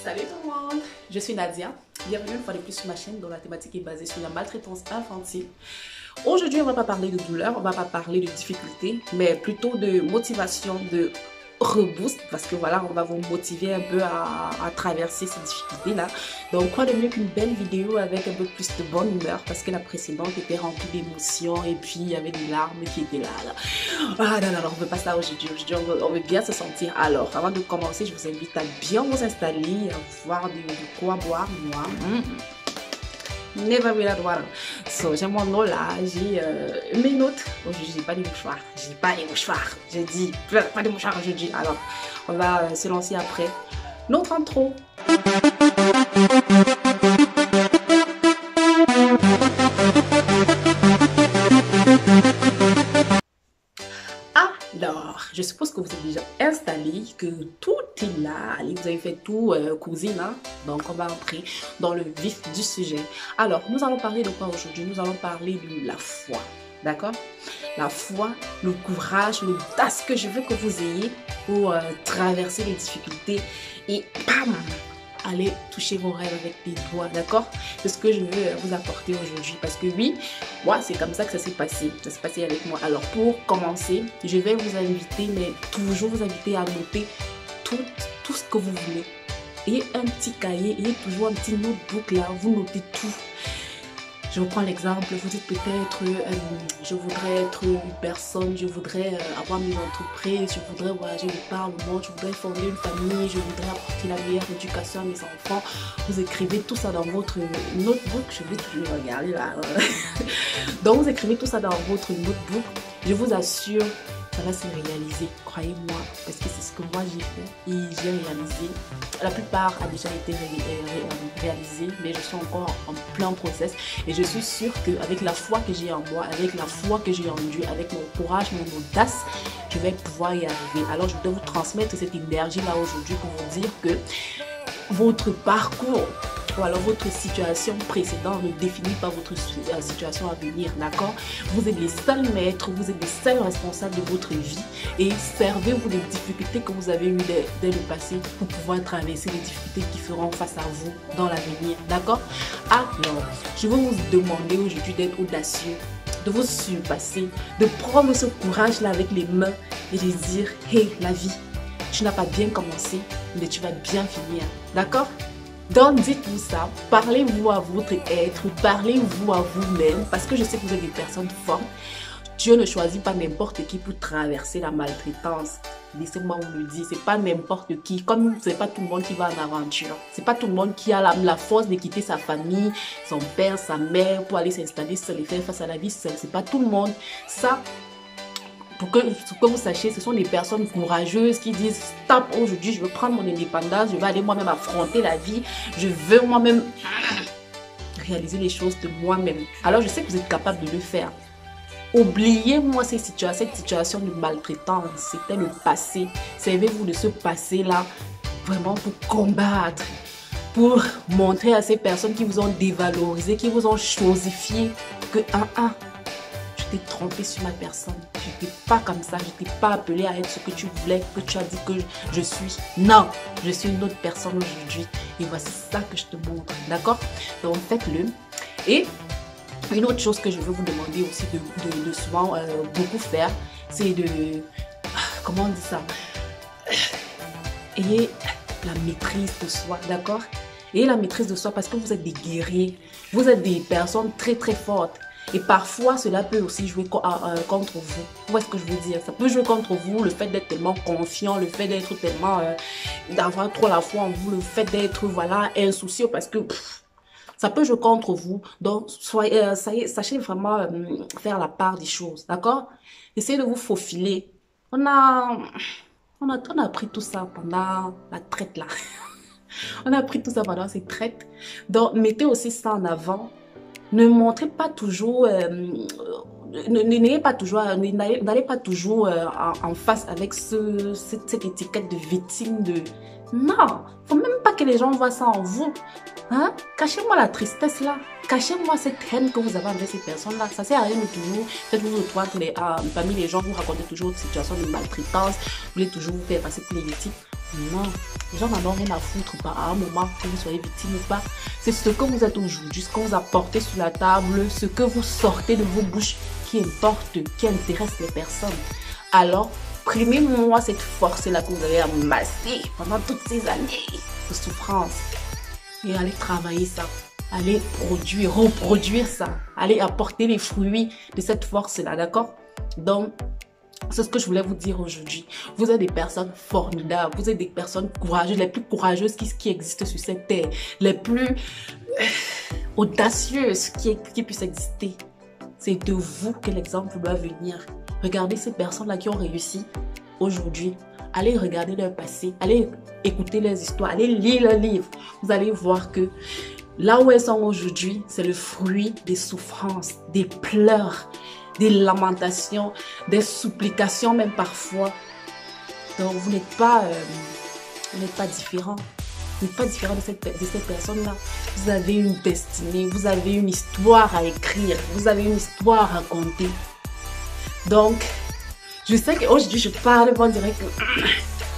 Salut tout le monde, je suis Nadia. Bienvenue une fois de plus sur ma chaîne dont la thématique est basée sur la maltraitance infantile. Aujourd'hui, on ne va pas parler de douleur, on ne va pas parler de difficultés, mais plutôt de motivation, de reboost, parce que voilà, on va vous motiver un peu à traverser ces difficultés-là. Donc, quoi de mieux qu'une belle vidéo avec un peu plus de bonne humeur, parce que la précédente était remplie d'émotions et puis il y avait des larmes qui étaient là. Ah non, non, non, on ne veut pas ça aujourd'hui. Aujourd'hui, on veut bien se sentir. Alors, avant de commencer, je vous invite à bien vous installer, à voir de quoi boire, moi. Never without water. So, j'ai mon eau là, j'ai mes notes. Aujourd'hui, j'ai pas de mouchoirs. J'ai pas de mouchoirs. J'ai dit, pas de mouchoirs aujourd'hui. Alors, on va se lancer après notre intro. Alors, je suppose que vous êtes déjà installé, que tout est là. Allez, vous avez fait tout, cousine. Hein? Donc, on va entrer dans le vif du sujet. Alors, nous allons parler de quoi aujourd'hui? Nous allons parler de la foi. D'accord? La foi, le courage, l'audace que je veux que vous ayez pour traverser les difficultés et bam! Allez toucher vos rêves avec les doigts, d'accord? C'est ce que je veux vous apporter aujourd'hui parce que oui, moi c'est comme ça que ça s'est passé. Ça s'est passé avec moi. Alors pour commencer, je vais vous inviter, mais toujours vous inviter à noter tout ce que vous voulez. Ayez un petit cahier, ayez toujours un petit notebook là, vous notez tout. Je vous prends l'exemple, vous dites peut-être, je voudrais être une personne, je voudrais avoir mes entreprises, je voudrais voyager de par le monde, je voudrais fonder une famille, je voudrais apporter la meilleure éducation à mes enfants. Vous écrivez tout ça dans votre notebook, je vais toujours regarder là. Donc vous écrivez tout ça dans votre notebook, je vous assure, ça va se réaliser, croyez-moi, parce que c'est ce que moi j'ai fait et j'ai réalisé. La plupart a déjà été réalisé, mais je suis encore en plein process et je suis sûre qu'avec la foi que j'ai en moi, avec la foi que j'ai en Dieu, avec mon courage, mon audace, je vais pouvoir y arriver. Alors je dois vous transmettre cette énergie là aujourd'hui pour vous dire que votre parcours ou alors votre situation précédente ne définit pas votre situation à venir, d'accord? Vous êtes les seuls maîtres, vous êtes les seuls responsables de votre vie et servez-vous des difficultés que vous avez eues dès le passé pour pouvoir traverser les difficultés qui feront face à vous dans l'avenir, d'accord? Alors, je vais vous demander aujourd'hui d'être audacieux, de vous surpasser, de prendre ce courage-là avec les mains et de dire, hey, la vie, tu n'as pas bien commencé, mais tu vas bien finir, d'accord? Donc dites-vous ça, parlez-vous à votre être, parlez-vous à vous-même, parce que je sais que vous êtes des personnes fortes. Dieu ne choisit pas n'importe qui pour traverser la maltraitance. Laissez-moi vous le dire, c'est pas n'importe qui, comme c'est pas tout le monde qui va en aventure. C'est pas tout le monde qui a la force de quitter sa famille, son père, sa mère, pour aller s'installer seul et faire face à la vie seule. C'est pas tout le monde. Ça, pour que vous sachiez, ce sont des personnes courageuses qui disent stop, aujourd'hui je veux prendre mon indépendance, je vais aller moi-même affronter la vie, je veux moi-même réaliser les choses de moi-même. Alors je sais que vous êtes capable de le faire. Oubliez-moi cette situation de maltraitance, c'était le passé. Servez-vous de ce passé-là vraiment pour combattre, pour montrer à ces personnes qui vous ont dévalorisé, qui vous ont chosifié que je t'ai trompé sur ma personne. Je n'étais pas comme ça. Je t'ai pas appelé à être ce que tu voulais, que tu as dit que je suis. Non, je suis une autre personne aujourd'hui. Et voici ça que je te montre. D'accord? Donc faites-le. Et une autre chose que je veux vous demander aussi de souvent beaucoup faire, c'est de... Comment on dit ça? Ayez la maîtrise de soi. D'accord? Ayez la maîtrise de soi parce que vous êtes des guerriers. Vous êtes des personnes très très fortes. Et parfois, cela peut aussi jouer contre vous. Vous voyez ce que je veux dire? Ça peut jouer contre vous, le fait d'être tellement confiant, le fait d'être tellement... d'avoir trop la foi en vous, le fait d'être, voilà, insoucieux parce que... ça peut jouer contre vous. Donc, sachez vraiment faire la part des choses. D'accord? Essayez de vous faufiler. On a appris tout ça pendant la traite là. On a appris tout ça pendant ces traites. Donc, mettez aussi ça en avant. Ne montrez pas toujours, n'allez pas toujours en face avec cette étiquette de victime de... Non, faut même pas que les gens voient ça en vous. Hein? Cachez-moi la tristesse là. Cachez-moi cette haine que vous avez envers ces personnes-là. Ça sert à rien de toujours. Faites-vous retrouver parmi les gens, vous racontez toujours une situation de maltraitance. Vous voulez toujours vous faire passer pour les victimes. Non, les gens n'en ont rien à foutre pas à un moment que vous soyez victime ou pas. C'est ce que vous êtes aujourd'hui, ce que vous apportez sur la table, ce que vous sortez de vos bouches qui importe, qui intéresse les personnes. Alors, primez-moi cette force-là que vous avez amassée pendant toutes ces années de souffrance et allez travailler ça. Allez produire, reproduire ça. Allez apporter les fruits de cette force-là, d'accord? Donc, c'est ce que je voulais vous dire aujourd'hui. Vous êtes des personnes formidables. Vous êtes des personnes courageuses, les plus courageuses qui existent sur cette terre. Les plus audacieuses qui puissent exister. C'est de vous que l'exemple doit venir. Regardez ces personnes-là qui ont réussi aujourd'hui. Allez regarder leur passé. Allez écouter leurs histoires. Allez lire leurs livres. Vous allez voir que là où elles sont aujourd'hui, c'est le fruit des souffrances, des pleurs, des lamentations, des supplications même parfois. Donc vous n'êtes pas différent. Vous n'êtes pas différent de cette personne-là. Vous avez une destinée, vous avez une histoire à écrire, vous avez une histoire à raconter. Donc, je sais qu'aujourd'hui je parle, on dirait que...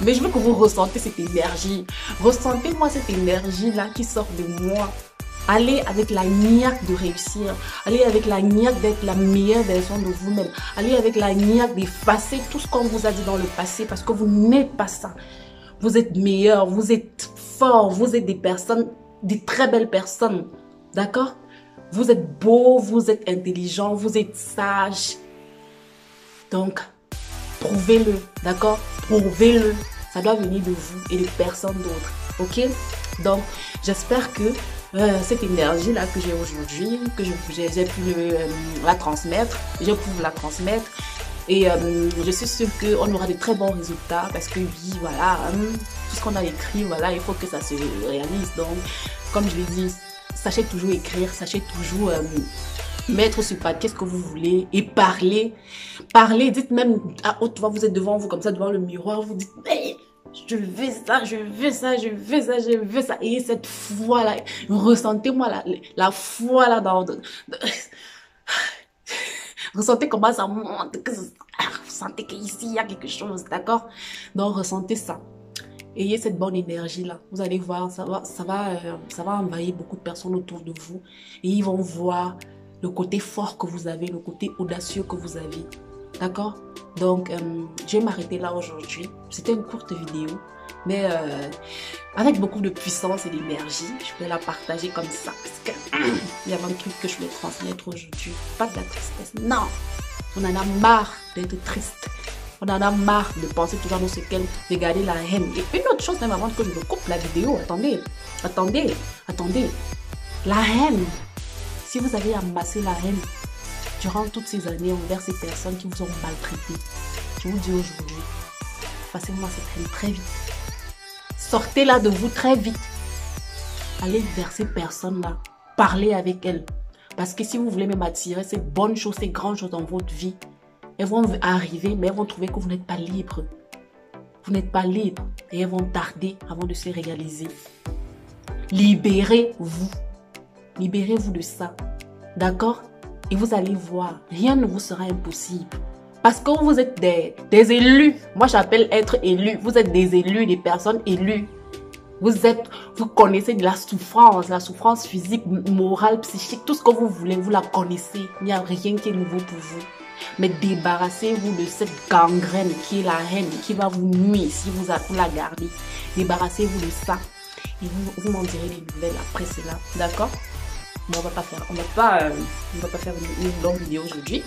Mais je veux que vous ressentez cette énergie. Ressentez-moi cette énergie-là qui sort de moi. Allez avec la niaque de réussir. Allez avec la niaque d'être la meilleure version de vous-même. Allez avec la niaque d'effacer tout ce qu'on vous a dit dans le passé parce que vous n'êtes pas ça. Vous êtes meilleur, vous êtes fort, vous êtes des personnes, des très belles personnes. D'accord? Vous êtes beau, vous êtes intelligent, vous êtes sage. Donc, prouvez-le. D'accord? Prouvez-le. Ça doit venir de vous et de personne d'autre. Ok? Donc, j'espère que cette énergie-là que j'ai aujourd'hui, que j'ai pu la transmettre, je peux vous la transmettre. Et je suis sûre qu'on aura de très bons résultats parce que oui, voilà, tout ce qu'on a écrit, voilà, il faut que ça se réalise. Donc, comme je l'ai dit, sachez toujours écrire, sachez toujours mettre sur papier ce que vous voulez et parler. Parlez, dites même à haute voix, vous êtes devant vous comme ça, devant le miroir, vous dites hey, je veux ça, je veux ça, je veux ça, je veux ça. Et cette foi-là, ressentez-moi la foi là dans... Ressentez comment ça monte, vous sentez qu'ici il y a quelque chose, d'accord? Donc ressentez ça. Ayez cette bonne énergie-là. Vous allez voir, ça va envahir beaucoup de personnes autour de vous. Et ils vont voir le côté fort que vous avez, le côté audacieux que vous avez. D'accord? Donc, je vais m'arrêter là aujourd'hui. C'était une courte vidéo, mais avec beaucoup de puissance et d'énergie. Je vais la partager comme ça. Parce que il y a un truc que je vais transmettre aujourd'hui. Pas de la tristesse. Non! On en a marre d'être triste. On en a marre de penser toujours dans ce qu'elle, de garder la haine. Et une autre chose, même avant que je me coupe la vidéo, attendez. La haine. Si vous avez amassé la haine durant toutes ces années envers ces personnes qui vous ont maltraité, je vous dis aujourd'hui, passez-moi cette haine très vite. Sortez-la de vous très vite. Allez vers ces personnes-là. Parlez avec elles. Parce que si vous voulez même attirer ces bonnes choses, ces grandes choses dans votre vie, elles vont arriver, mais elles vont trouver que vous n'êtes pas libre. Vous n'êtes pas libre. Et elles vont tarder avant de se réaliser. Libérez-vous. Libérez-vous de ça. D'accord? Et vous allez voir, rien ne vous sera impossible. Parce que vous êtes des élus. Moi, j'appelle être élu. Vous êtes des élus, des personnes élues. Vous connaissez de la souffrance physique, morale, psychique, tout ce que vous voulez, vous la connaissez. Il n'y a rien qui est nouveau pour vous. Mais débarrassez-vous de cette gangrène qui est la haine, qui va vous nuire si vous la gardez. Débarrassez-vous de ça. Et vous m'en direz les nouvelles après cela. D'accord? Mais on va pas faire une longue vidéo aujourd'hui.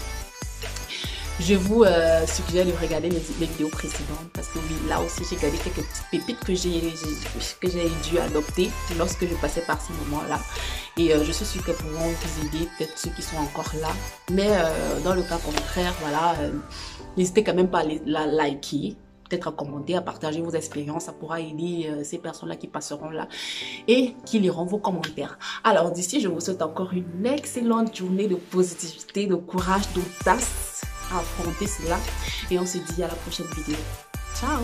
Je vous suggère de regarder les vidéos précédentes parce que oui, là aussi j'ai gardé quelques petites pépites que j'ai dû adopter lorsque je passais par ces moments-là. Et je suis sûre qu'elles pourront vous aider, peut-être ceux qui sont encore là. Mais dans le cas contraire, voilà, n'hésitez quand même pas à la liker, peut-être à commenter, à partager vos expériences. Ça pourra aider ces personnes-là qui passeront là et qui liront vos commentaires. Alors d'ici, je vous souhaite encore une excellente journée de positivité, de courage, d'audace à affronter cela. Et on se dit à la prochaine vidéo. Ciao!